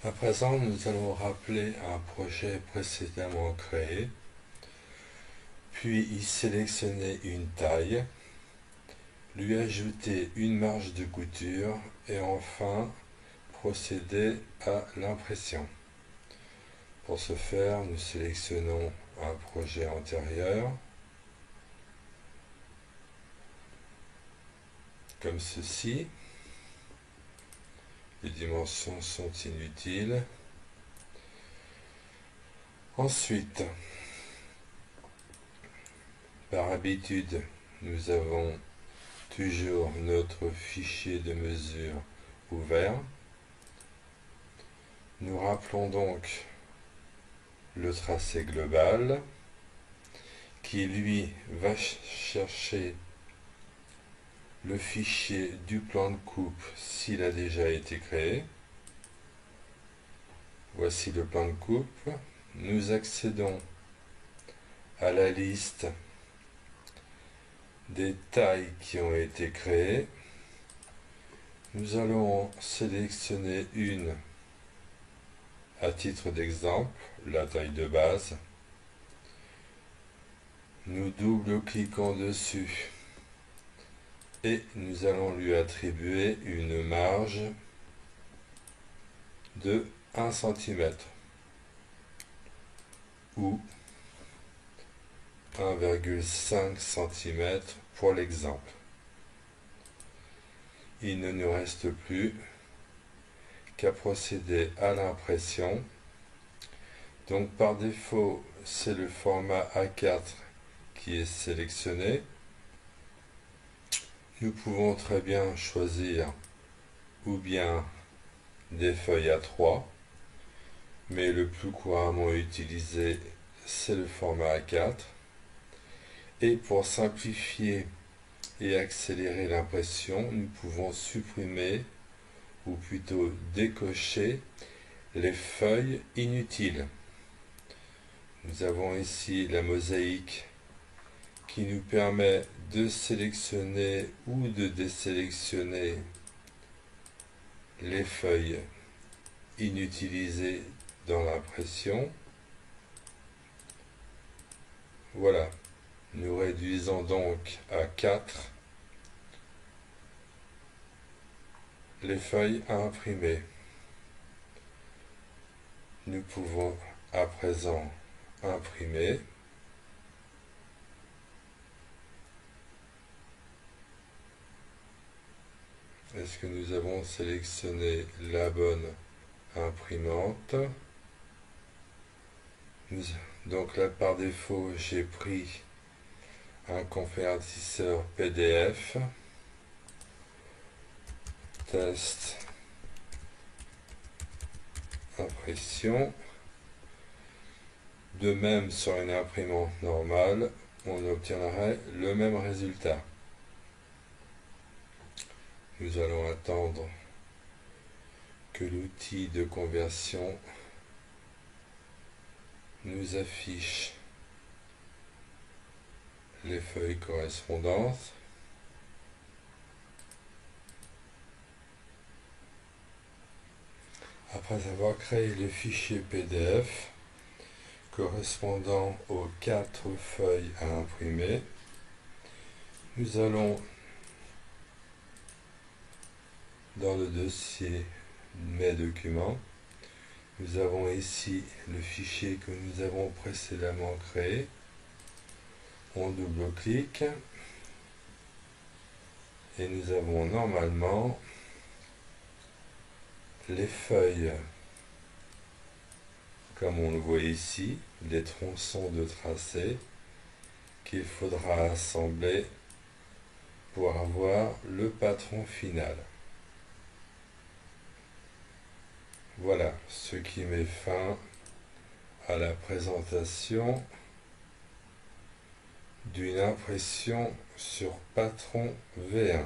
À présent, nous allons rappeler un projet précédemment créé, puis y sélectionner une taille, lui ajouter une marge de couture et enfin procéder à l'impression. Pour ce faire, nous sélectionnons un projet antérieur, comme ceci. Les dimensions sont inutiles. Ensuite, par habitude, nous avons toujours notre fichier de mesure ouvert. Nous rappelons donc le tracé global qui lui va chercher le fichier du plan de coupe s'il a déjà été créé. Voici le plan de coupe. Nous accédons à la liste des tailles qui ont été créées. Nous allons en sélectionner une à titre d'exemple, la taille de base. Nous double-cliquons dessus et nous allons lui attribuer une marge de 1 cm ou 1,5 cm pour l'exemple. Il ne nous reste plus qu'à procéder à l'impression. Donc par défaut, c'est le format A4 qui est sélectionné. Nous pouvons très bien choisir ou bien des feuilles A3, mais le plus couramment utilisé, c'est le format A4. Et pour simplifier et accélérer l'impression, nous pouvons supprimer ou plutôt décocher les feuilles inutiles. Nous avons ici la mosaïque qui nous permet de sélectionner ou de désélectionner les feuilles inutilisées dans l'impression. Voilà, nous réduisons donc à 4 les feuilles à imprimer. Nous pouvons à présent imprimer. Est-ce que nous avons sélectionné la bonne imprimante? Donc là, par défaut, j'ai pris un convertisseur PDF. Test impression. De même, sur une imprimante normale, on obtiendrait le même résultat. Nous allons attendre que l'outil de conversion nous affiche les feuilles correspondantes. Après avoir créé le fichier PDF correspondant aux 4 feuilles à imprimer, nous allons dans le dossier Mes documents. Nous avons ici le fichier que nous avons précédemment créé. On double-clique et nous avons normalement les feuilles, comme on le voit ici, les tronçons de tracé qu'il faudra assembler pour avoir le patron final. Voilà ce qui met fin à la présentation d'une impression sur patron V1.